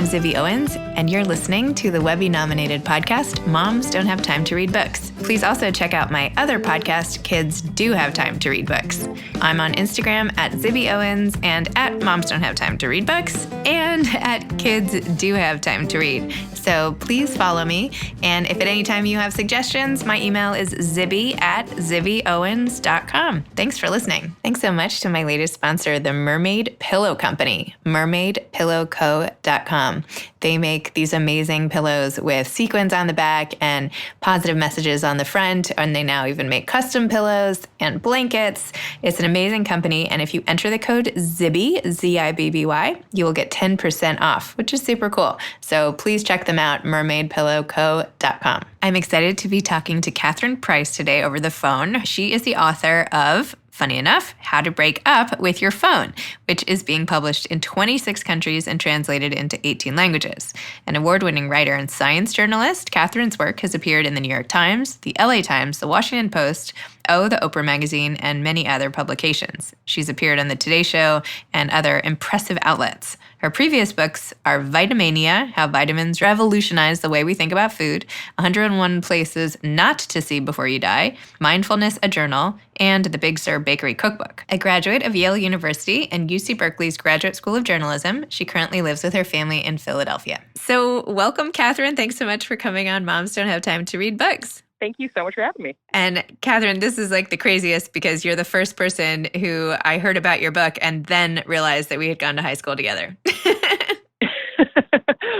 I'm Zibby Owens, and you're listening to the Webby-nominated podcast, Moms Don't Have Time to Read Books. Please also check out my other podcast, Kids Do Have Time to Read Books. I'm on Instagram at Zibby Owens and at Moms Don't Have Time to Read Books and at Kids Do Have Time to Read. So please follow me. And if at any time you have suggestions, my email is zibby@zibbyowens.com. Thanks for listening. Thanks so much to my latest sponsor, the Mermaid Pillow Company, mermaidpillowco.com. They make these amazing pillows with sequins on the back and positive messages on the front, and they now even make custom pillows and blankets. It's an amazing company, and if you enter the code ZIBBY, Z-I-B-B-Y, you will get 10% off, which is super cool. So please check them out, mermaidpillowco.com. I'm excited to be talking to Catherine Price today over the phone. She is the author of, funny enough, How to Break Up with Your Phone, which is being published in 26 countries and translated into 18 languages. An award-winning writer and science journalist, Catherine's work has appeared in the New York Times, the LA Times, the Washington Post, the Oprah Magazine, and many other publications. She's appeared on The Today Show and other impressive outlets. Her previous books are Vitamania, How Vitamins Revolutionize the Way We Think About Food, 101 Places Not to See Before You Die, Mindfulness, a Journal, and The Big Sur Bakery Cookbook. A graduate of Yale University and UC Berkeley's Graduate School of Journalism, she currently lives with her family in Philadelphia. So welcome, Catherine. Thanks so much for coming on Moms Don't Have Time to Read Books. Thank you so much for having me. And Catherine, this is like the craziest because you're the first person who I heard about your book and then realized that we had gone to high school together.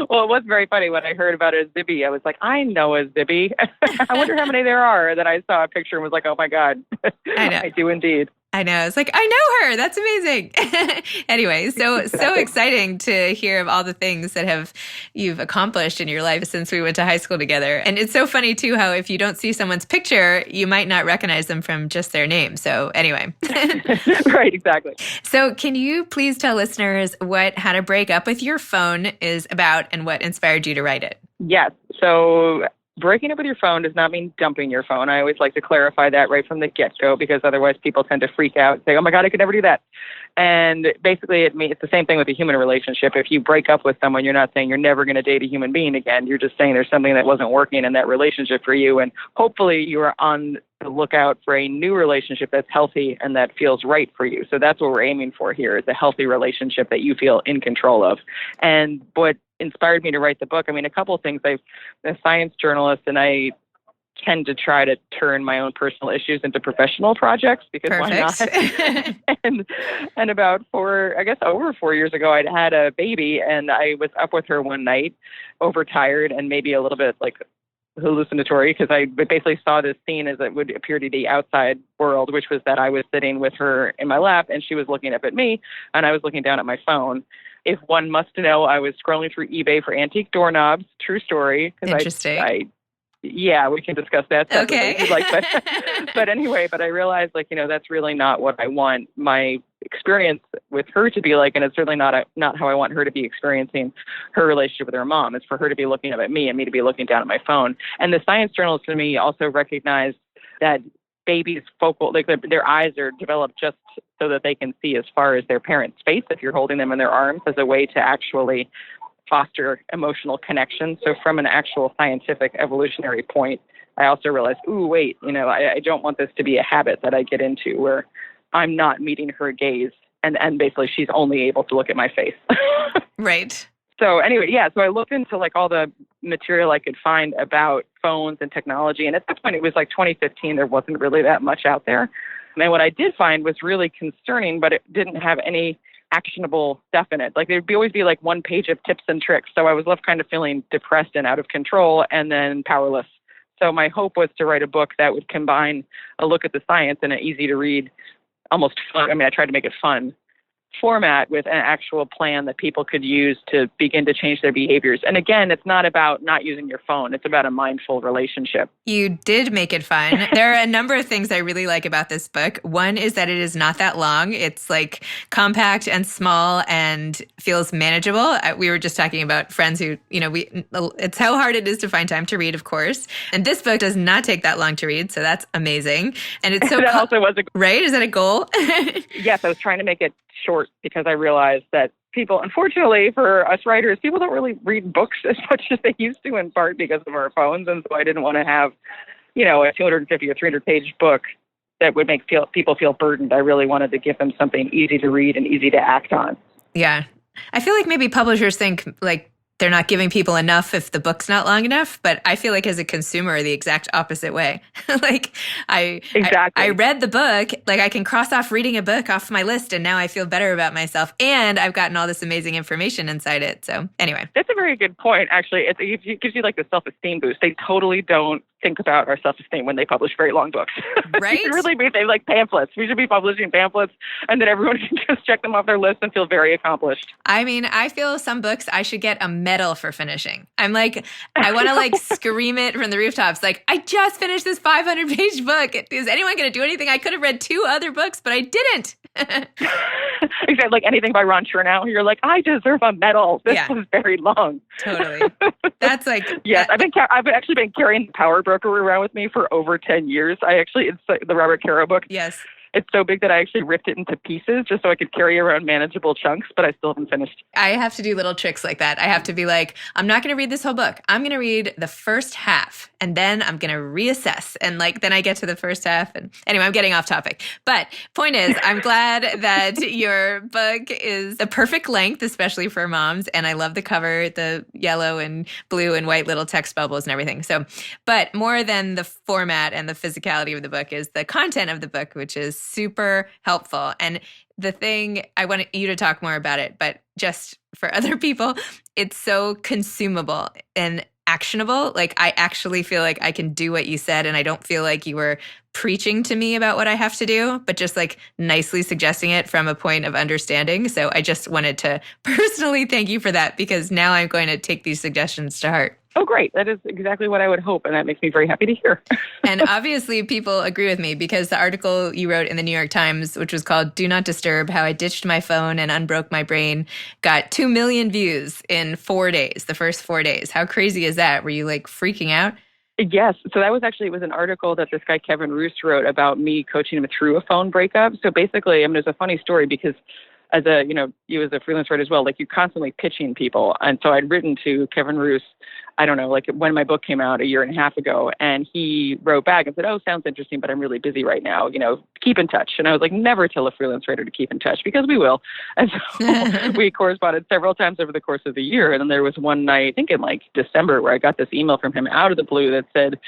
Well, it was very funny when I heard about it as Zibby. I was like, I know a Zibby. I wonder how many there are. Then I saw a picture and was like, oh my God. I know. I do indeed. I know. It's like, I know her. That's amazing. Anyway, so exciting to hear of all the things that you've accomplished in your life since we went to high school together. And it's so funny, too, how if you don't see someone's picture, you might not recognize them from just their name. So anyway. Right, exactly. So can you please tell listeners what How to Break Up with Your Phone is about and what inspired you to write it? Yes. So breaking up with your phone does not mean dumping your phone. I always like to clarify that right from the get-go because otherwise people tend to freak out and say, oh my God, I could never do that. And basically it's the same thing with a human relationship. If you break up with someone, you're not saying you're never going to date a human being again. You're just saying there's something that wasn't working in that relationship for you. And hopefully you are on the lookout for a new relationship that's healthy and that feels right for you. So that's what we're aiming for here, is a healthy relationship that you feel in control of. And what inspired me to write the book, I mean, a couple of things. I'm a science journalist, and I tend to try to turn my own personal issues into professional projects because Perfect. Why not? and about over 4 years ago, I'd had a baby, and I was up with her one night, overtired and maybe a little bit like hallucinatory, because I basically saw this scene as it would appear to the outside world, which was that I was sitting with her in my lap and she was looking up at me and I was looking down at my phone. If one must know, I was scrolling through eBay for antique doorknobs. True story. Interesting. Yeah, we can discuss that. Okay. If you'd like, but anyway, I realized that's really not what I want my experience with her to be like, and it's certainly not how I want her to be experiencing her relationship with her mom. It's for her to be looking up at me and me to be looking down at my phone. And the science journalist in me also recognized that babies' their eyes are developed just so that they can see as far as their parent's face if you're holding them in their arms, as a way to actually foster emotional connection. So from an actual scientific evolutionary point, I also realized, I don't want this to be a habit that I get into where I'm not meeting her gaze and basically she's only able to look at my face. Right. So anyway, so I looked into all the material I could find about phones and technology. And at that point, it was 2015. There wasn't really that much out there. And what I did find was really concerning, but it didn't have any actionable stuff in it. There'd always be one page of tips and tricks. So I was left kind of feeling depressed and out of control and then powerless. So my hope was to write a book that would combine a look at the science in an easy to read, almost fun. I tried to make it fun format with an actual plan that people could use to begin to change their behaviors. And again, it's not about not using your phone. It's about a mindful relationship. You did make it fun. There are a number of things I really like about this book. One is that it is not that long. It's compact and small and feels manageable. We were just talking about friends who, it's how hard it is to find time to read, of course. And this book does not take that long to read. So that's amazing. And it's so that also was right? Is that a goal? Yes, I was trying to make it short because I realized that people, unfortunately for us writers, people don't really read books as much as they used to, in part because of our phones. And so I didn't want to have, a 250 or 300 page book that would make people feel burdened. I really wanted to give them something easy to read and easy to act on. Yeah. I feel like maybe publishers think like they're not giving people enough if the book's not long enough. But I feel like as a consumer, the exact opposite way. Like I read the book, like I can cross off reading a book off my list. And now I feel better about myself. And I've gotten all this amazing information inside it. So anyway. That's a very good point, actually. It gives you like the self-esteem boost. They totally don't think about our self-esteem when they publish very long books. Right? It really be they like pamphlets. We should be publishing pamphlets, and then everyone can just check them off their list and feel very accomplished. I mean, I feel some books I should get a medal for finishing. I'm like, I want to like scream it from the rooftops. Like, I just finished this 500-page book. Is anyone going to do anything? I could have read 2 other books, but I didn't. Exactly, like anything by Ron Chernow. You're like, I deserve a medal. This was very long. Totally. That's like yes. I've actually been carrying the Power Broker around with me for over 10 years. It's the Robert Caro book. Yes. It's so big that I actually ripped it into pieces just so I could carry around manageable chunks, but I still haven't finished. I have to do little tricks like that. I have to be like, I'm not going to read this whole book. I'm going to read the first half and then I'm going to reassess. And like, then I get to the first half. And anyway, I'm getting off topic. But point is, I'm glad that your book is the perfect length, especially for moms. And I love the cover, the yellow and blue and white little text bubbles and everything. So, but more than the format and the physicality of the book is the content of the book, which is super helpful. And the thing, I want you to talk more about it, but just for other people, it's so consumable and actionable. Like I actually feel like I can do what you said, and I don't feel like you were preaching to me about what I have to do, but just like nicely suggesting it from a point of understanding. So I just wanted to personally thank you for that, because now I'm going to take these suggestions to heart. Oh, great. That is exactly what I would hope. And that makes me very happy to hear. And obviously people agree with me, because the article you wrote in the New York Times, which was called Do Not Disturb, How I Ditched My Phone and Unbroke My Brain, got 2 million views in 4 days, the first 4 days. How crazy is that? Were you like freaking out? Yes. So that was actually, it was an article that this guy, Kevin Roos, wrote about me coaching him through a phone breakup. So basically, there's a funny story because as you as a freelance writer as well, like you're constantly pitching people. And so I'd written to Kevin Roos, I don't know, like when my book came out a year and a half ago, and he wrote back and said, oh, sounds interesting, but I'm really busy right now, keep in touch. And I was like, never tell a freelance writer to keep in touch, because we will. And so we corresponded several times over the course of the year. And then there was one night, I think in like December, where I got this email from him out of the blue that said,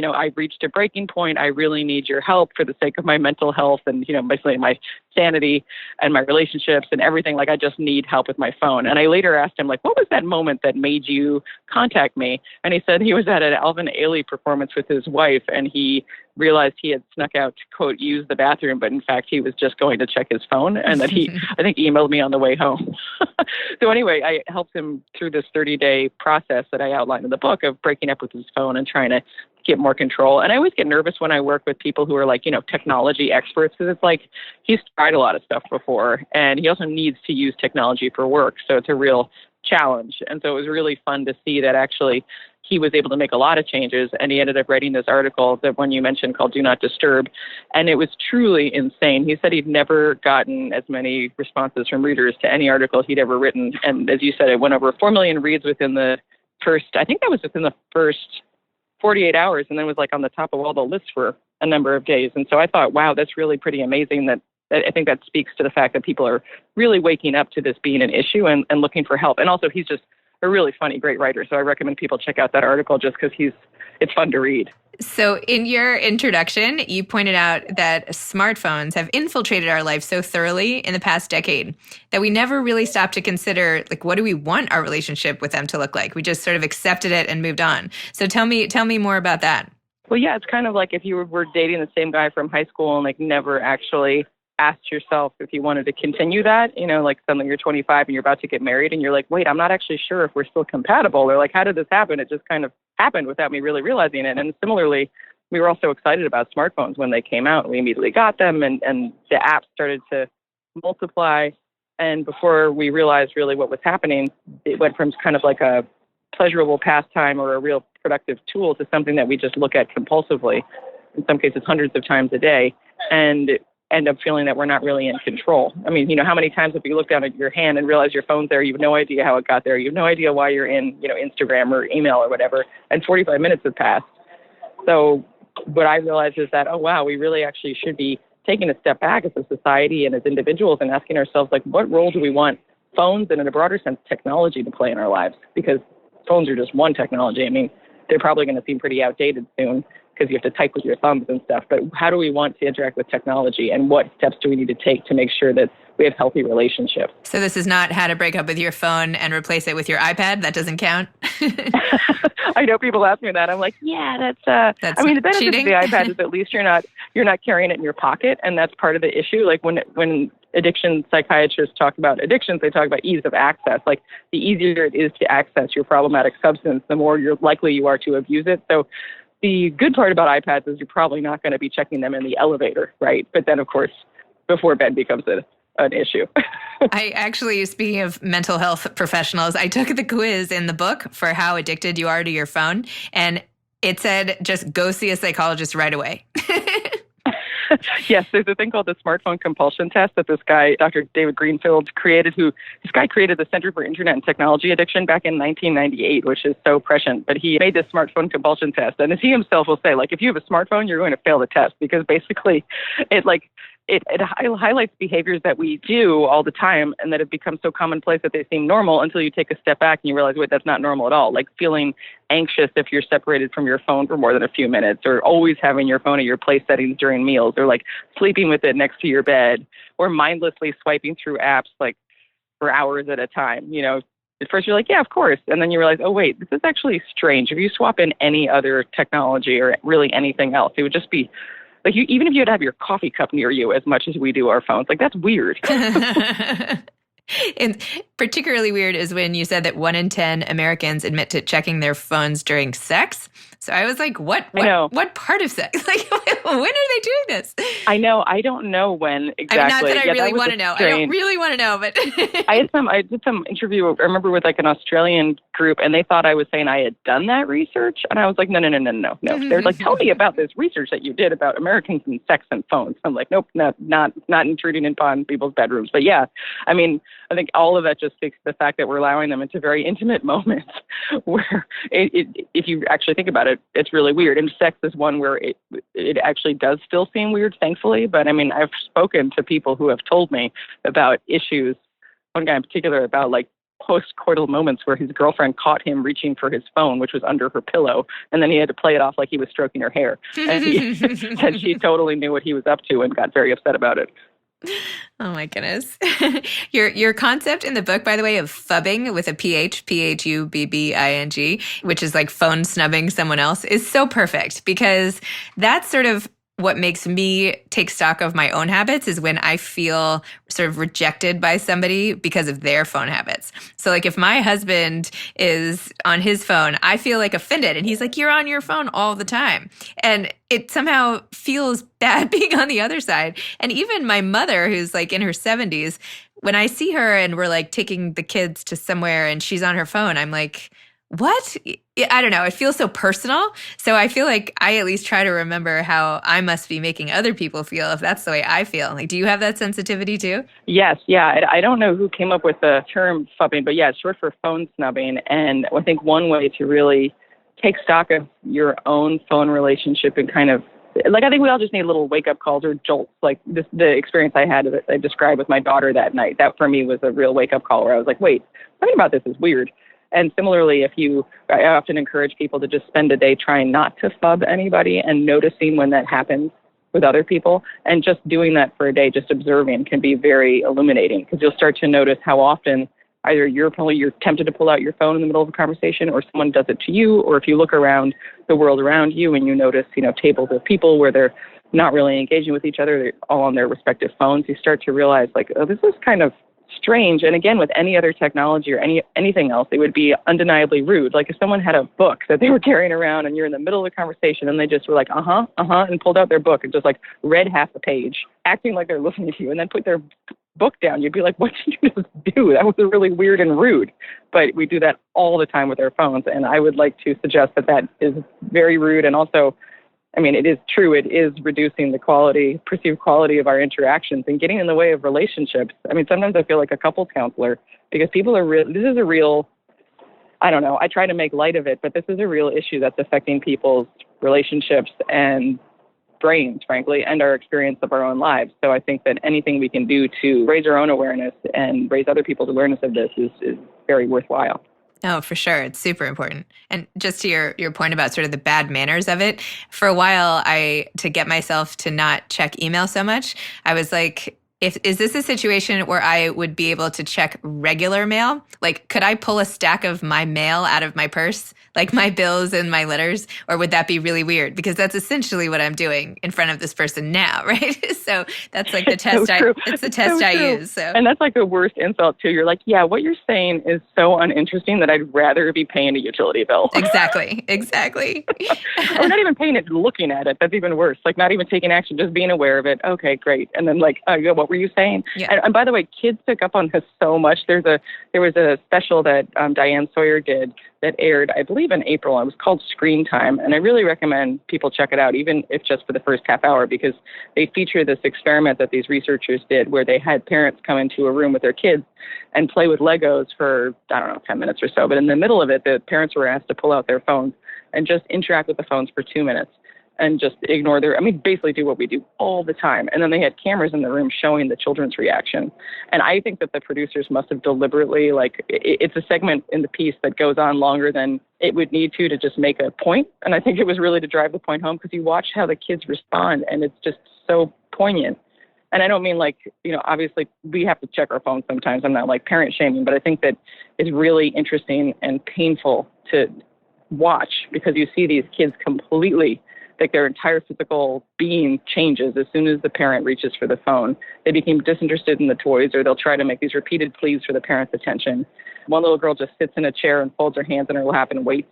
I've reached a breaking point. I really need your help for the sake of my mental health and, basically my sanity and my relationships and everything. Like, I just need help with my phone. And I later asked him, like, what was that moment that made you contact me? And he said he was at an Alvin Ailey performance with his wife, and he realized he had snuck out to, quote, use the bathroom, but in fact, he was just going to check his phone, and that he, I think, emailed me on the way home. So anyway, I helped him through this 30-day process that I outlined in the book of breaking up with his phone and trying to get more control. And I always get nervous when I work with people who are like, technology experts, because it's like he's tried a lot of stuff before, and he also needs to use technology for work. So it's a real challenge. And so it was really fun to see that actually he was able to make a lot of changes, and he ended up writing this article, that one you mentioned, called Do Not Disturb. And it was truly insane. He said he'd never gotten as many responses from readers to any article he'd ever written. And as you said, it went over 4 million reads within the first 48 hours, and then was like on the top of all the lists for a number of days. And so I thought, wow, that's really pretty amazing. That I think that speaks to the fact that people are really waking up to this being an issue and looking for help. And also, he's just a really funny, great writer. So I recommend people check out that article just because it's fun to read. So in your introduction, you pointed out that smartphones have infiltrated our life so thoroughly in the past decade that we never really stopped to consider, like, what do we want our relationship with them to look like? We just sort of accepted it and moved on. So tell me more about that. Well, yeah, it's kind of like if you were dating the same guy from high school and like never actually asked yourself if you wanted to continue that, like suddenly you're 25 and you're about to get married and you're like, wait, I'm not actually sure if we're still compatible, or like, how did this happen? It just kind of happened without me really realizing it. And similarly, we were also excited about smartphones when they came out. We immediately got them, and the apps started to multiply. And before we realized really what was happening, it went from kind of like a pleasurable pastime or a real productive tool to something that we just look at compulsively, in some cases hundreds of times a day. And end up feeling that we're not really in control. I mean, how many times have you looked down at your hand and realized your phone's there? You have no idea how it got there. You have no idea why you're in, Instagram or email or whatever, and 45 minutes have passed. So what I realized is that, oh, wow, we really actually should be taking a step back as a society and as individuals and asking ourselves, like, what role do we want phones and, in a broader sense, technology to play in our lives? Because phones are just one technology. I mean, they're probably going to seem pretty outdated soon because you have to type with your thumbs and stuff. But how do we want to interact with technology, and what steps do we need to take to make sure that we have healthy relationships? So this is not how to break up with your phone and replace it with your iPad. That doesn't count. I know people ask me that. I'm like, yeah, that's I mean, the benefit cheating. of the iPad is at least you're not carrying it in your pocket, and that's part of the issue. Like when addiction psychiatrists talk about addictions, they talk about ease of access. Like the easier it is to access your problematic substance, the more you're likely you are to abuse it. So the good part about iPads is you're probably not going to be checking them in the elevator, right? But then, of course, before bed becomes an issue. I actually, speaking of mental health professionals, I took the quiz in the book for how addicted you are to your phone, and it said just go see a psychologist right away. Yes, there's a thing called the smartphone compulsion test that this guy, Dr. David Greenfield, created. This guy created the Center for Internet and Technology Addiction back in 1998, which is so prescient. But he made this smartphone compulsion test. And as he himself will say, like, if you have a smartphone, you're going to fail the test, because basically it highlights behaviors that we do all the time and that have become so commonplace that they seem normal until you take a step back and you realize, wait, that's not normal at all. Like feeling anxious if you're separated from your phone for more than a few minutes, or always having your phone at your place settings during meals, or like sleeping with it next to your bed, or mindlessly swiping through apps like for hours at a time. At first you're like, yeah, of course. And then you realize, oh, wait, this is actually strange. If you swap in any other technology or really anything else, it would just be like even if you'd have your coffee cup near you as much as we do our phones, like that's weird. And particularly weird is when you said that 1 in 10 Americans admit to checking their phones during sex. So I was like, what part of sex? Like, when are they doing this? I know. I don't know when exactly. I mean, not that I really want to know. I don't really want to know, but I did some interview, I remember, with like an Australian group, and they thought I was saying I had done that research. And I was like, no. They're like, tell me about this research that you did about Americans and sex and phones. I'm like, nope, not intruding upon people's bedrooms. But yeah, I mean, I think all of that just speaks to the fact that we're allowing them into very intimate moments where if you actually think about it, it's really weird. And sex is one where it actually does still seem weird, thankfully. But I mean, I've spoken to people who have told me about issues, one guy in particular, about like post-coital moments where his girlfriend caught him reaching for his phone, which was under her pillow, and then he had to play it off like he was stroking her hair. And she totally knew what he was up to and got very upset about it. Oh my goodness. Your concept in the book, by the way, of phubbing with a PH, PHUBBING, which is like phone snubbing someone else, is so perfect, because that's sort of what makes me take stock of my own habits, is when I feel sort of rejected by somebody because of their phone habits. So like if my husband is on his phone, I feel like offended, and he's like, you're on your phone all the time. And it somehow feels bad being on the other side. And even my mother, who's like in her 70s, when I see her and we're like taking the kids to somewhere and she's on her phone, I'm like, what? I don't know. It feels so personal. So I feel like I at least try to remember how I must be making other people feel if that's the way I feel. Like, do you have that sensitivity too? Yes. Yeah. I don't know who came up with the term phubbing, but yeah, it's short for phone snubbing. And I think one way to really take stock of your own phone relationship and kind of, like, I think we all just need little wake-up calls or jolts. Like the experience I had that I described with my daughter that night, that for me was a real wake-up call where I was like, wait, something about this is weird. And similarly, I often encourage people to just spend a day trying not to phub anybody and noticing when that happens with other people. And just doing that for a day, just observing, can be very illuminating, because you'll start to notice how often either you're tempted to pull out your phone in the middle of a conversation, or someone does it to you, or if you look around the world around you and you notice, tables of people where they're not really engaging with each other, they're all on their respective phones, you start to realize, like, oh, this is kind of strange. And again, with any other technology or anything else, it would be undeniably rude. Like if someone had a book that they were carrying around and you're in the middle of the conversation and they just were like, and pulled out their book and just like read half the page, acting like they're listening to you, and then put their book down, you'd be like, what did you just do? That was really weird and rude. But we do that all the time with our phones. And I would like to suggest that is very rude and also I mean, it is true. It is reducing the perceived quality of our interactions and getting in the way of relationships. I mean, sometimes I feel like a couples counselor because people are real. This is a real, I don't know, I try to make light of it, but this is a real issue that's affecting people's relationships and brains, frankly, and our experience of our own lives. So I think that anything we can do to raise our own awareness and raise other people's awareness of this is very worthwhile. Oh, for sure. It's super important. And just to your point about sort of the bad manners of it, for a while, to get myself to not check email so much, I was like, is this a situation where I would be able to check regular mail? Like, could I pull a stack of my mail out of my purse, like my bills and my letters? Or would that be really weird? Because that's essentially what I'm doing in front of this person now, right? So that's like the test it's the test I use. So. And that's like the worst insult too. You're like, yeah, what you're saying is so uninteresting that I'd rather be paying a utility bill. Exactly. Or not even paying it, looking at it. That's even worse. Like not even taking action, just being aware of it. Okay, great. And then like, what were you saying? Yeah. And by the way, kids pick up on this so much. There was a special that Diane Sawyer did that aired, I believe, in April. It was called Screen Time. And I really recommend people check it out, even if just for the first half hour, because they feature this experiment that these researchers did where they had parents come into a room with their kids and play with Legos for, 10 minutes or so. But in the middle of it, the parents were asked to pull out their phones and just interact with the phones for 2 minutes and just ignore basically do what we do all the time. And then they had cameras in the room showing the children's reaction. And I think that the producers must have deliberately, it's a segment in the piece that goes on longer than it would need to just make a point. And I think it was really to drive the point home because you watch how the kids respond and it's just so poignant. And I don't mean obviously we have to check our phones sometimes. I'm not parent shaming, but I think that it's really interesting and painful to watch because you see these kids completely, their entire physical being changes as soon as the parent reaches for the phone. They become disinterested in the toys, or they'll try to make these repeated pleas for the parent's attention. One little girl just sits in a chair and folds her hands in her lap and waits.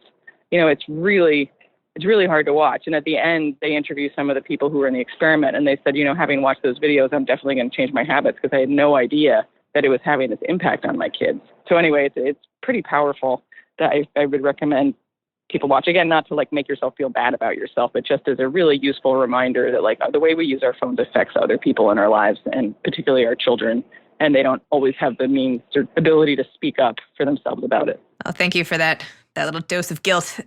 It's really hard to watch. And at the end, they interview some of the people who were in the experiment, and they said, having watched those videos, I'm definitely going to change my habits because I had no idea that it was having this impact on my kids. So anyway, it's pretty powerful that I would recommend people watch. Again, not to make yourself feel bad about yourself, but just as a really useful reminder that the way we use our phones affects other people in our lives, and particularly our children, and they don't always have the means or ability to speak up for themselves about it. Oh, thank you for that little dose of guilt.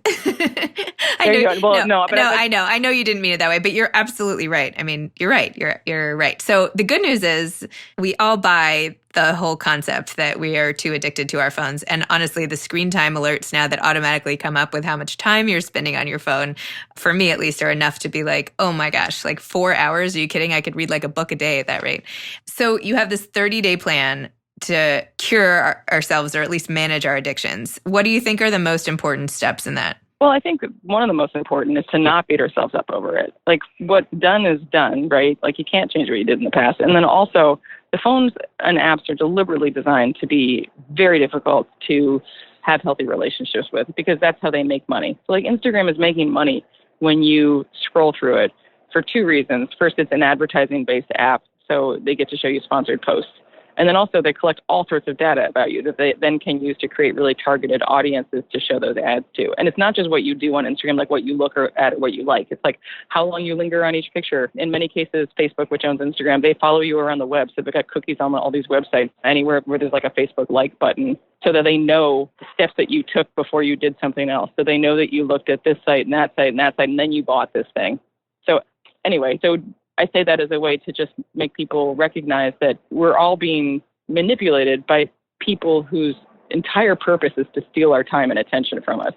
I know you didn't mean it that way, but you're absolutely right. I mean, you're right. You're right. So the good news is we all buy the whole concept that we are too addicted to our phones. And honestly, the screen time alerts now that automatically come up with how much time you're spending on your phone, for me at least, are enough to be like, oh my gosh, 4 hours? Are you kidding? I could read a book a day at that rate. So you have this 30-day plan to cure ourselves or at least manage our addictions. What do you think are the most important steps in that? Well, I think one of the most important is to not beat ourselves up over it. What's done is done, right? You can't change what you did in the past. And then also, the phones and apps are deliberately designed to be very difficult to have healthy relationships with because that's how they make money. So Instagram is making money when you scroll through it for two reasons. First, it's an advertising-based app, so they get to show you sponsored posts. And then also they collect all sorts of data about you that they then can use to create really targeted audiences to show those ads to. And it's not just what you do on Instagram, what you look at or what you like. It's how long you linger on each picture. In many cases, Facebook, which owns Instagram, they follow you around the web. So they've got cookies on all these websites, anywhere where there's a Facebook like button, so that they know the steps that you took before you did something else. So they know that you looked at this site and that site and that site, and then you bought this thing. So anyway, I say that as a way to just make people recognize that we're all being manipulated by people whose entire purpose is to steal our time and attention from us.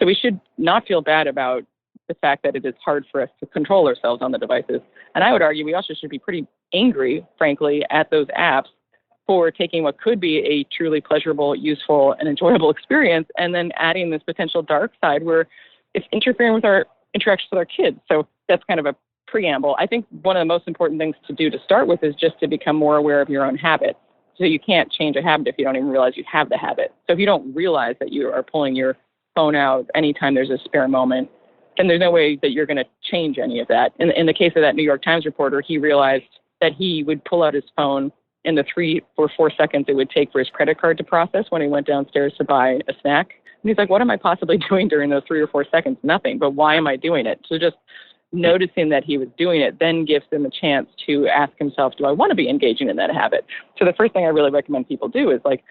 So we should not feel bad about the fact that it is hard for us to control ourselves on the devices. And I would argue we also should be pretty angry, frankly, at those apps for taking what could be a truly pleasurable, useful, and enjoyable experience and then adding this potential dark side where it's interfering with our interactions with our kids. So that's kind of a preamble. I think one of the most important things to do to start with is just to become more aware of your own habits. So you can't change a habit if you don't even realize you have the habit. So if you don't realize that you are pulling your phone out anytime there's a spare moment, then there's no way that you're going to change any of that. In the case of that New York Times reporter, he realized that he would pull out his phone in the 3 or 4 seconds it would take for his credit card to process when he went downstairs to buy a snack. And he's like, what am I possibly doing during those 3 or 4 seconds? Nothing. But why am I doing it? So just noticing that he was doing it then gives him a chance to ask himself, do I want to be engaging in that habit? So the first thing I really recommend people do is like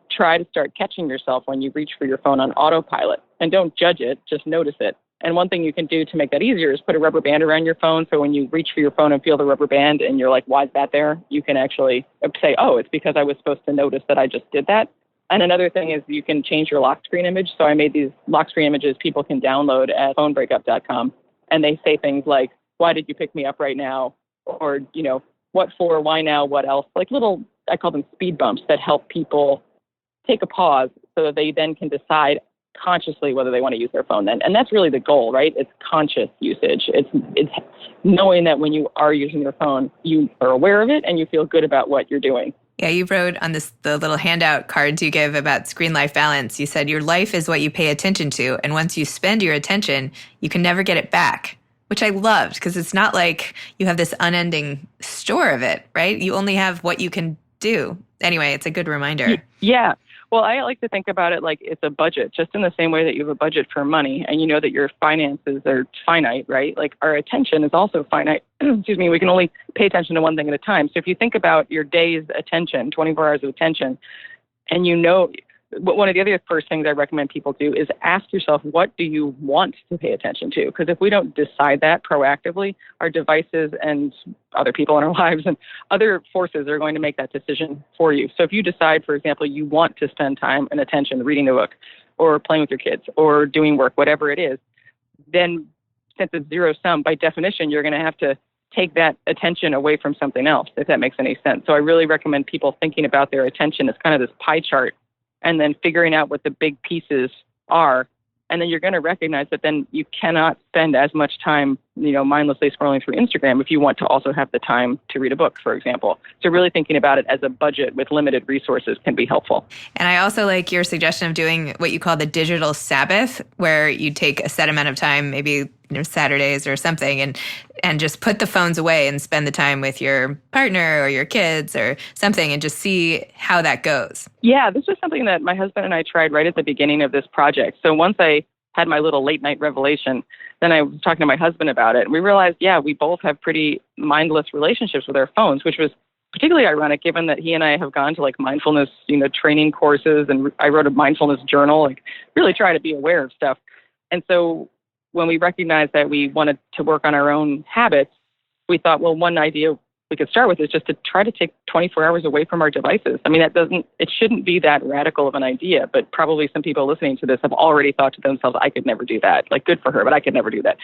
try to start catching yourself when you reach for your phone on autopilot, and don't judge it, just notice it. And one thing you can do to make that easier is put a rubber band around your phone. So when you reach for your phone and feel the rubber band and you're like, why is that there? You can actually say, oh, it's because I was supposed to notice that I just did that. And another thing is you can change your lock screen image. So I made these lock screen images people can download at phonebreakup.com. And they say things like, why did you pick me up right now? Or, you know, what for, why now, what else? Like little, I call them speed bumps that help people take a pause so that they then can decide consciously whether they want to use their phone then. And that's really the goal, right? It's conscious usage. It's knowing that when you are using your phone, you are aware of it and you feel good about what you're doing. Yeah, you wrote on the little handout cards you give about screen life balance. You said your life is what you pay attention to. And once you spend your attention, you can never get it back, which I loved because it's not like you have this unending store of it, right? You only have what you can do. Anyway, it's a good reminder. Yeah. Well, I like to think about it like it's a budget, just in the same way that you have a budget for money and you know that your finances are finite, right? Like our attention is also finite. Excuse me, we can only pay attention to one thing at a time. So if you think about your day's attention, 24 hours of attention, and you know, one of the other first things I recommend people do is ask yourself, what do you want to pay attention to? Because if we don't decide that proactively, our devices and other people in our lives and other forces are going to make that decision for you. So if you decide, for example, you want to spend time and attention reading a book or playing with your kids or doing work, whatever it is, then since it's zero sum, by definition, you're going to have to take that attention away from something else, if that makes any sense. So I really recommend people thinking about their attention as kind of this pie chart and then figuring out what the big pieces are. And then you're going to recognize that then you cannot spend as much time, you know, mindlessly scrolling through Instagram if you want to also have the time to read a book, for example. So really thinking about it as a budget with limited resources can be helpful. And I also like your suggestion of doing what you call the digital Sabbath, where you take a set amount of time, maybe Saturdays or something, and just put the phones away and spend the time with your partner or your kids or something and just see how that goes. Yeah, this was something that my husband and I tried right at the beginning of this project. So once I had my little late night revelation, then I was talking to my husband about it. And we realized, yeah, we both have pretty mindless relationships with our phones, which was particularly ironic given that he and I have gone to like mindfulness, training courses. And I wrote a mindfulness journal, like really try to be aware of stuff. And so when we recognized that we wanted to work on our own habits, we thought, well, one idea we could start with is just to try to take 24 hours away from our devices. I mean, it shouldn't be that radical of an idea, but probably some people listening to this have already thought to themselves, I could never do that. Like, good for her, but I could never do that.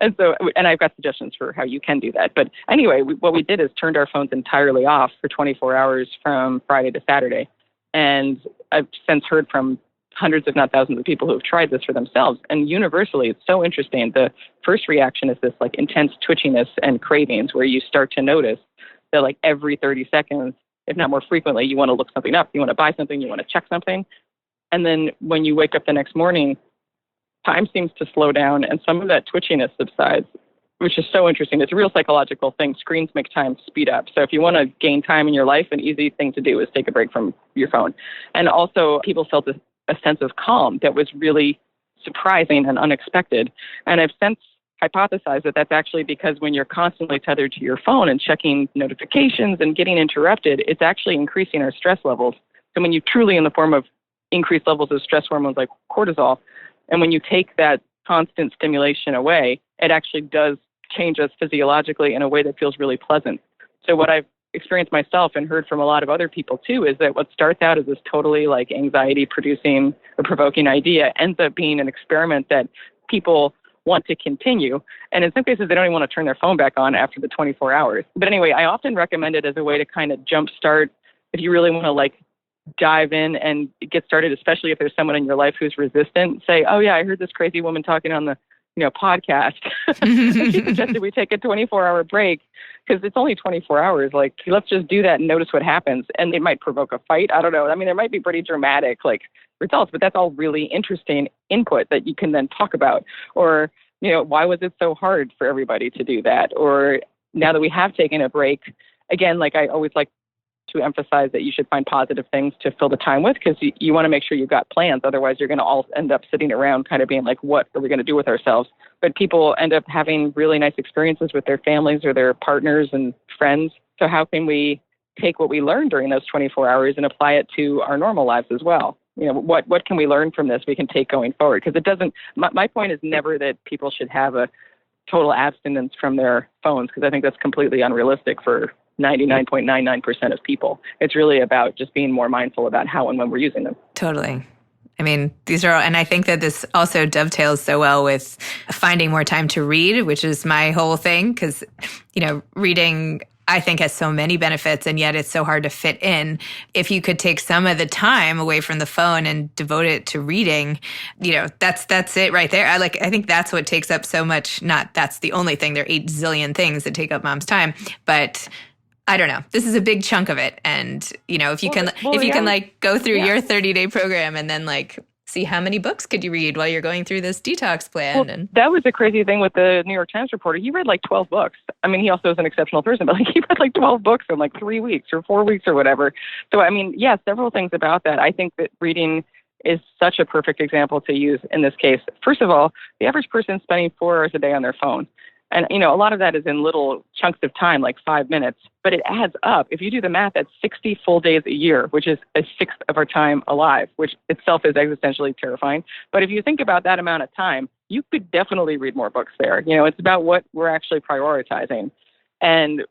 and I've got suggestions for how you can do that. But anyway, what we did is turned our phones entirely off for 24 hours from Friday to Saturday. And I've since heard from hundreds, if not thousands of people who have tried this for themselves. And universally, it's so interesting. The first reaction is this like intense twitchiness and cravings where you start to notice that like every 30 seconds, if not more frequently, you want to look something up, you want to buy something, you want to check something. And then when you wake up the next morning, time seems to slow down and some of that twitchiness subsides, which is so interesting. It's a real psychological thing. Screens make time speed up. So if you want to gain time in your life, an easy thing to do is take a break from your phone. And also people felt a sense of calm that was really surprising and unexpected. And I've since hypothesized that that's actually because when you're constantly tethered to your phone and checking notifications and getting interrupted, it's actually increasing our stress levels. So when you truly in the form of increased levels of stress hormones like cortisol, and when you take that constant stimulation away, it actually does change us physiologically in a way that feels really pleasant. So what I've experienced myself and heard from a lot of other people too is that what starts out as this totally like anxiety producing or provoking idea ends up being an experiment that people want to continue. And in some cases, they don't even want to turn their phone back on after the 24 hours. But anyway, I often recommend it as a way to kind of jumpstart if you really want to like dive in and get started, especially if there's someone in your life who's resistant. Say, oh yeah, I heard this crazy woman talking on the podcast. And she suggested we take a 24-hour break because it's only 24 hours. Like, let's just do that and notice what happens. And it might provoke a fight. I don't know. I mean, there might be pretty dramatic like results, but that's all really interesting input that you can then talk about. Or, why was it so hard for everybody to do that? Or now that we have taken a break, again, like I always like to emphasize that you should find positive things to fill the time with, because you want to make sure you've got plans. Otherwise, you're going to all end up sitting around kind of being like, what are we going to do with ourselves? But people end up having really nice experiences with their families or their partners and friends. So how can we take what we learned during those 24 hours and apply it to our normal lives as well? You know, what can we learn from this we can take going forward? Because it doesn't, my point is never that people should have a total abstinence from their phones, because I think that's completely unrealistic for 99.99% of people. It's really about just being more mindful about how and when we're using them. Totally. I mean, these are all, and I think that this also dovetails so well with finding more time to read, which is my whole thing, because, you know, reading, I think, has so many benefits, and yet it's so hard to fit in. If you could take some of the time away from the phone and devote it to reading, you know, that's it right there. I think that's what takes up so much. Not that's the only thing. There are 8 zillion things that take up mom's time, but I don't know. This is a big chunk of it. And, you know, if you can like go through your 30-day program and then like see how many books could you read while you're going through this detox plan. Well, and that was the crazy thing with the New York Times reporter. He read like 12 books. I mean, he also is an exceptional person, but like he read like 12 books in like 3 weeks or 4 weeks or whatever. So, I mean, yeah, several things about that. I think that reading is such a perfect example to use in this case. First of all, the average person is spending 4 hours a day on their phone. And, you know, a lot of that is in little chunks of time, like 5 minutes, but it adds up. If you do the math, that's 60 full days a year, which is a sixth of our time alive, which itself is existentially terrifying. But if you think about that amount of time, you could definitely read more books there. You know, it's about what we're actually prioritizing. And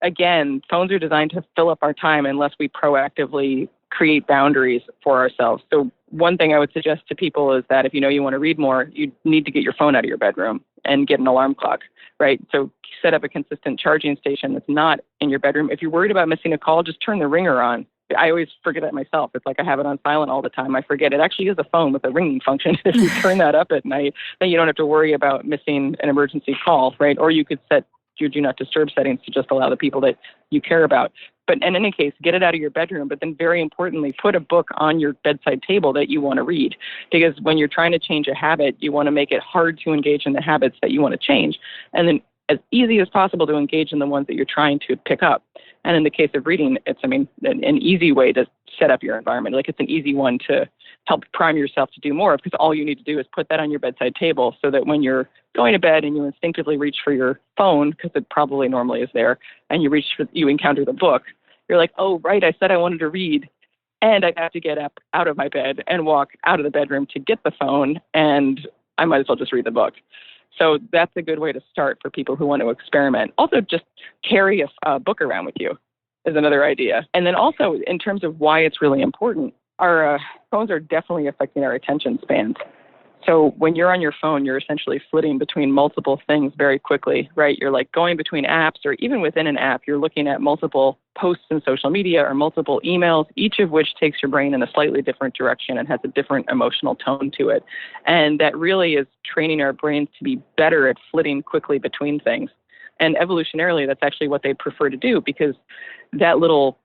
again, phones are designed to fill up our time unless we proactively create boundaries for ourselves. So one thing I would suggest to people is that if you know you want to read more, you need to get your phone out of your bedroom and get an alarm clock, right? So set up a consistent charging station that's not in your bedroom. If you're worried about missing a call, just turn the ringer on. I always forget it myself. It's like I have it on silent all the time. I forget it actually is a phone with a ringing function. If you turn that up at night, then you don't have to worry about missing an emergency call, right? Or you could set your do not disturb settings to just allow the people that you care about. But in any case, get it out of your bedroom, but then very importantly, put a book on your bedside table that you want to read. Because when you're trying to change a habit, you want to make it hard to engage in the habits that you want to change. And then as easy as possible to engage in the ones that you're trying to pick up. And in the case of reading, it's, an easy way to set up your environment. Like it's an easy one to help prime yourself to do more, because all you need to do is put that on your bedside table so that when you're going to bed and you instinctively reach for your phone, because it probably normally is there, and you encounter the book, you're like, oh, right, I said I wanted to read, and I have to get up out of my bed and walk out of the bedroom to get the phone, and I might as well just read the book. So that's a good way to start for people who want to experiment. Also, just carry a book around with you is another idea. And then also, in terms of why it's really important, our phones are definitely affecting our attention spans. So when you're on your phone, you're essentially flitting between multiple things very quickly, right? You're like going between apps, or even within an app, you're looking at multiple posts in social media or multiple emails, each of which takes your brain in a slightly different direction and has a different emotional tone to it. And that really is training our brains to be better at flitting quickly between things. And evolutionarily, that's actually what they prefer to do, because that little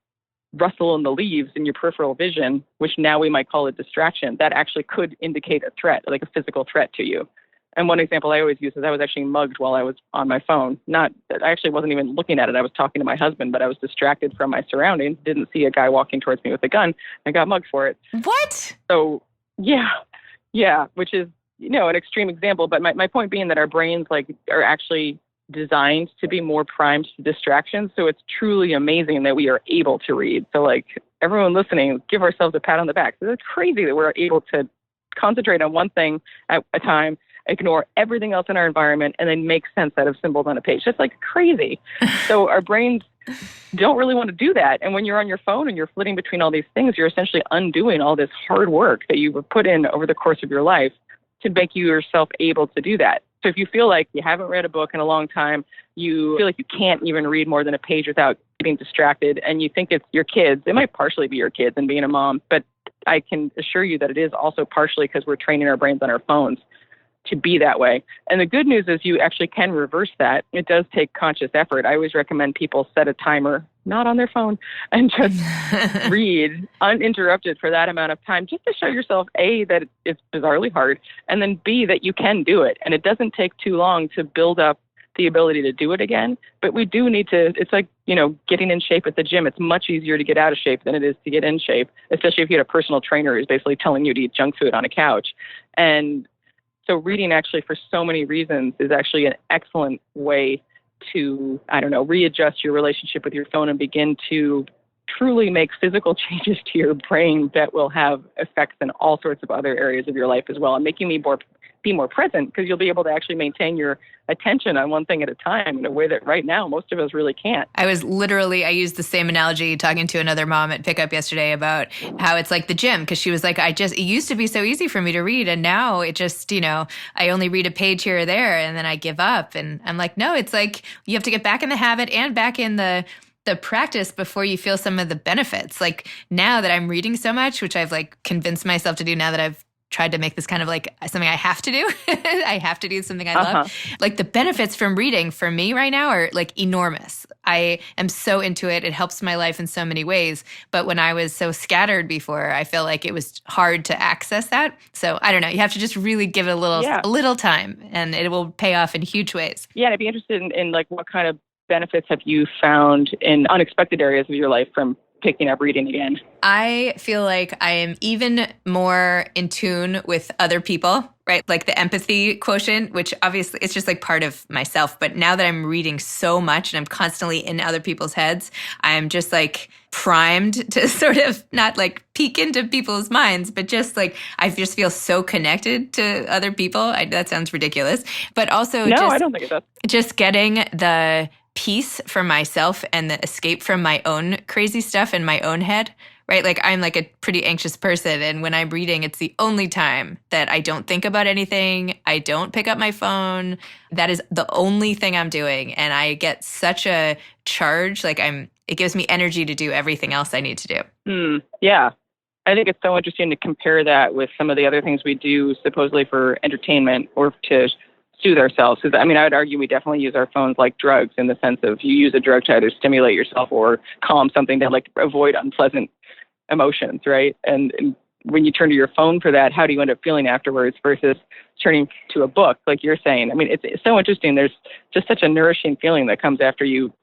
rustle in the leaves in your peripheral vision, which now we might call a distraction, that actually could indicate a threat, like a physical threat to you. And one example I always use is I was actually mugged while I was on my phone. I actually wasn't even looking at it. I was talking to my husband, but I was distracted from my surroundings, didn't see a guy walking towards me with a gun. I got mugged for it. What? So, yeah, which is, an extreme example. But my point being that our brains are actually designed to be more primed to distractions. So it's truly amazing that we are able to read. So everyone listening, give ourselves a pat on the back. It's crazy that we're able to concentrate on one thing at a time, ignore everything else in our environment, and then make sense out of symbols on a page. That's crazy. So our brains don't really want to do that. And when you're on your phone and you're flitting between all these things, you're essentially undoing all this hard work that you put in over the course of your life to make you yourself able to do that. So if you feel like you haven't read a book in a long time, you feel like you can't even read more than a page without getting distracted, and you think it's your kids, it might partially be your kids and being a mom, but I can assure you that it is also partially because we're training our brains on our phones to be that way. And the good news is you actually can reverse that. It does take conscious effort. I always recommend people set a timer, not on their phone, and just read uninterrupted for that amount of time, just to show yourself, A, that it's bizarrely hard, and then B, that you can do it. And it doesn't take too long to build up the ability to do it again. But we do need to, it's like, getting in shape at the gym. It's much easier to get out of shape than it is to get in shape, especially if you had a personal trainer who's basically telling you to eat junk food on a couch. And so reading actually for so many reasons is actually an excellent way to, readjust your relationship with your phone and begin to truly make physical changes to your brain that will have effects in all sorts of other areas of your life as well, and making me be more present, because you'll be able to actually maintain your attention on one thing at a time in a way that right now most of us really can't. I used the same analogy talking to another mom at pickup yesterday about how it's like the gym, because she was like, it used to be so easy for me to read, and now it just, I only read a page here or there and then I give up. And I'm like, no, it's like you have to get back in the habit and back in the practice before you feel some of the benefits. Like now that I'm reading so much, which I've like convinced myself to do now that I've tried to make this kind of like something I have to do. I have to do something I love. Like the benefits from reading for me right now are like enormous. I am so into it. It helps my life in so many ways. But when I was so scattered before, I feel like it was hard to access that. So I don't know. You have to just really give it a little time, and it will pay off in huge ways. Yeah, and I'd be interested in like what kind of benefits have you found in unexpected areas of your life from picking up reading again? I feel like I am even more in tune with other people, right? Like the empathy quotient, which obviously it's just like part of myself. But now that I'm reading so much and I'm constantly in other people's heads, I'm just like primed to sort of not like peek into people's minds, but just like I just feel so connected to other people. That sounds ridiculous. But also I don't think it does. Just getting the peace for myself and the escape from my own crazy stuff in my own head, right? Like I'm like a pretty anxious person. And when I'm reading, it's the only time that I don't think about anything. I don't pick up my phone. That is the only thing I'm doing. And I get such a charge. Like it gives me energy to do everything else I need to do. Yeah. I think it's so interesting to compare that with some of the other things we do supposedly for entertainment or to soothe ourselves. Because I would argue we definitely use our phones like drugs, in the sense of you use a drug to either stimulate yourself or calm something to like avoid unpleasant emotions, right? And when you turn to your phone for that, how do you end up feeling afterwards versus turning to a book, like you're saying? It's so interesting. There's just such a nourishing feeling that comes after you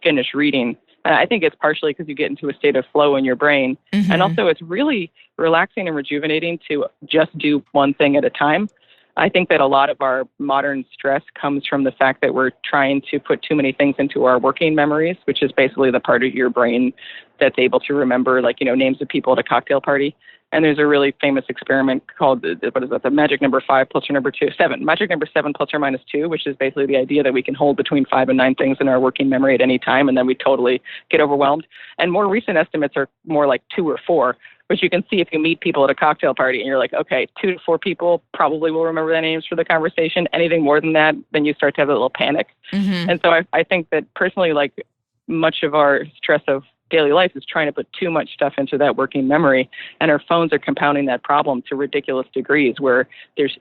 finish reading. And I think it's partially because you get into a state of flow in your brain. Mm-hmm. And also it's really relaxing and rejuvenating to just do one thing at a time. I think that a lot of our modern stress comes from the fact that we're trying to put too many things into our working memories, which is basically the part of your brain that's able to remember, like, names of people at a cocktail party. And there's a really famous experiment called, the magic number 5 plus or number 2, 7. Magic number 7 plus or minus 2, which is basically the idea that we can hold between 5 and 9 things in our working memory at any time, and then we totally get overwhelmed. And more recent estimates are more like 2 or 4, which you can see if you meet people at a cocktail party and you're like, okay, 2 to 4 people probably will remember their names for the conversation. Anything more than that, then you start to have a little panic. Mm-hmm. And so I think that personally, like much of our stress of daily life is trying to put too much stuff into that working memory. And our phones are compounding that problem to ridiculous degrees, where there's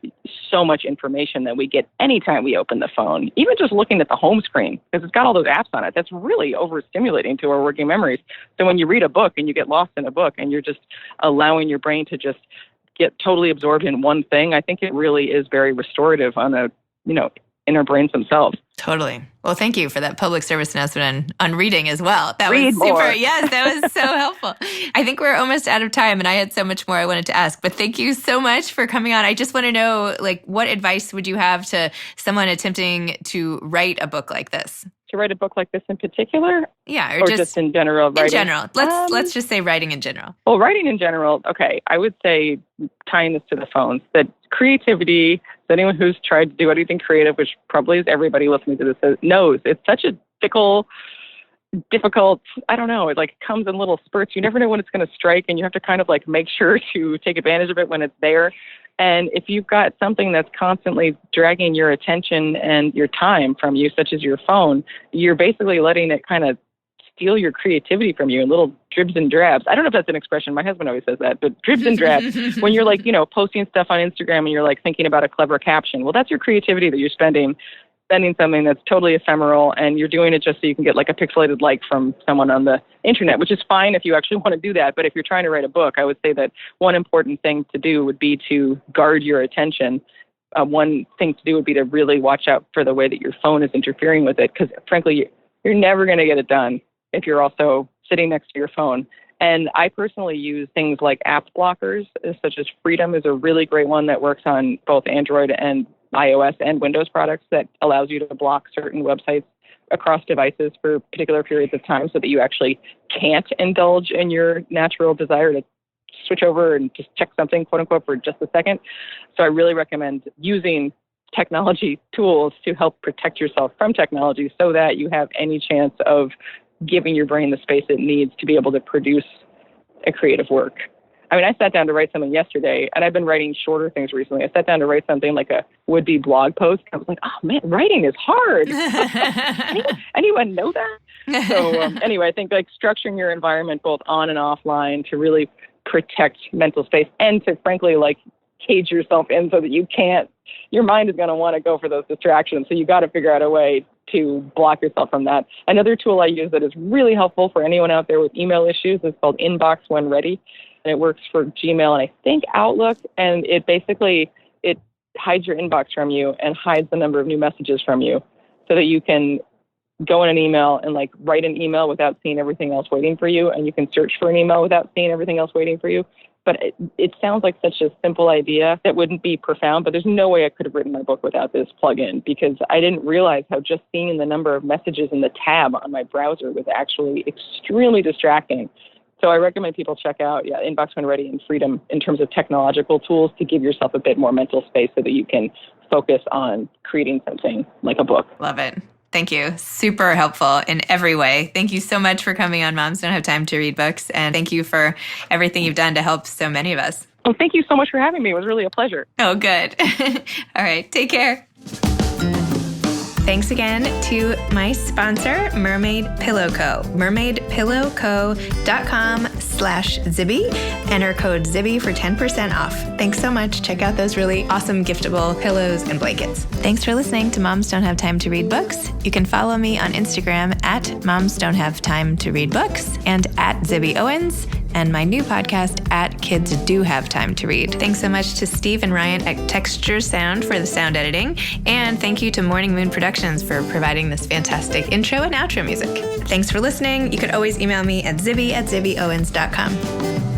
so much information that we get anytime we open the phone, even just looking at the home screen, because it's got all those apps on it. That's really overstimulating to our working memories. So when you read a book and you get lost in a book and you're just allowing your brain to just get totally absorbed in one thing, I think it really is very restorative on in our brains themselves. Totally. Well, thank you for that public service announcement on reading as well. That Read was super. More. Yes, that was so helpful. I think we're almost out of time, and I had so much more I wanted to ask. But thank you so much for coming on. I just want to know, like, what advice would you have to someone attempting to write a book like this? To write a book like this in particular? Yeah, or just in general writing? In general. Let's just say writing in general. Well, writing in general, okay. I would say, tying this to the phones, that creativity, anyone who's tried to do anything creative, which probably is everybody listening to this, knows it's such a difficult, I don't know, it like comes in little spurts. You never know when it's going to strike, and you have to kind of like make sure to take advantage of it when it's there. And if you've got something that's constantly dragging your attention and your time from you, such as your phone, you're basically letting it kind of steal your creativity from you in little dribs and drabs. I don't know if that's an expression. My husband always says that, but dribs and drabs. When you're like, posting stuff on Instagram and you're like thinking about a clever caption, well, that's your creativity that you're spending something that's totally ephemeral, and you're doing it just so you can get like a pixelated like from someone on the internet, which is fine if you actually want to do that. But if you're trying to write a book, I would say that one important thing to do would be to guard your attention one thing to do would be to really watch out for the way that your phone is interfering with it, because frankly, you're never going to get it done if you're also sitting next to your phone. And I personally use things like app blockers, such as Freedom is a really great one that works on both Android and iOS and Windows products, that allows you to block certain websites across devices for particular periods of time so that you actually can't indulge in your natural desire to switch over and just check something, quote unquote, for just a second. So I really recommend using technology tools to help protect yourself from technology so that you have any chance of giving your brain the space it needs to be able to produce a creative work. I mean, I sat down to write something yesterday, and I've been writing shorter things recently. I sat down to write something like a would-be blog post. I was like, oh, man, writing is hard. Anyone know that? So anyway, I think like structuring your environment both on and offline to really protect mental space and to frankly like cage yourself in so that your mind is going to want to go for those distractions. So you got to figure out a way to block yourself from that. Another tool I use that is really helpful for anyone out there with email issues is called Inbox When Ready. And it works for Gmail and I think Outlook. And it basically, it hides your inbox from you and hides the number of new messages from you so that you can go in an email and like write an email without seeing everything else waiting for you. And you can search for an email without seeing everything else waiting for you. But it sounds like such a simple idea that wouldn't be profound, but there's no way I could have written my book without this plugin, because I didn't realize how just seeing the number of messages in the tab on my browser was actually extremely distracting. So I recommend people check out Inbox When Ready and Freedom in terms of technological tools to give yourself a bit more mental space so that you can focus on creating something like a book. Love it. Thank you. Super helpful in every way. Thank you so much for coming on Moms Don't Have Time to Read Books. And thank you for everything you've done to help so many of us. Well, thank you so much for having me. It was really a pleasure. Oh, good. All right. Take care. Thanks again to my sponsor, Mermaid Pillow Co. mermaidpillowco.com/Zibby. Enter code Zibby for 10% off. Thanks so much. Check out those really awesome giftable pillows and blankets. Thanks for listening to Moms Don't Have Time to Read Books. You can follow me on Instagram at Moms Don't Have Time to Read Books and at Zibby Owens, and my new podcast at Kids Do Have Time to Read. Thanks so much to Steve and Ryan at Texture Sound for the sound editing. And thank you to Morning Moon Productions for providing this fantastic intro and outro music. Thanks for listening. You could always email me at zibby@zibbyowens.com.